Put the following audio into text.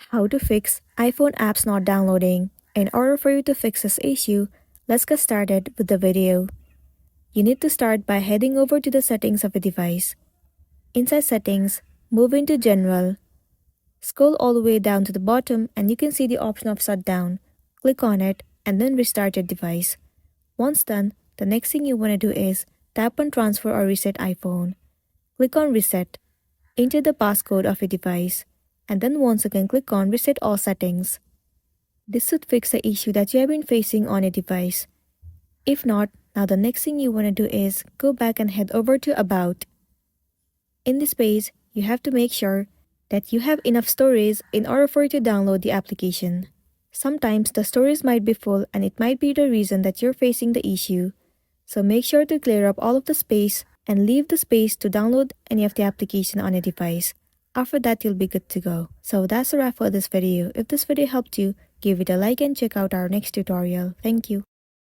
How to fix iPhone apps not downloading. In order for you to fix this issue, let's get started with the video. You need to start by heading over to the settings of a device. Inside settings, move into general. Scroll all the way down to the bottom and you can see the option of shutdown. Click on it and then restart your device. Once done, the next thing you want to do is tap on transfer or reset iPhone. Click on reset. Enter the passcode of your device and then once again click on reset all settings. This should fix the issue that you have been facing on your device. If not, now the next thing you want to do is go back and head over to About. In this page, you have to make sure that you have enough storage in order for you to download the application. Sometimes the storage might be full and it might be the reason that you're facing the issue. So make sure to clear up all of the space and leave the space to download any of the application on your device. After that, you'll be good to go. So that's a wrap for this video. If this video helped you, give it a like and check out our next tutorial. Thank you.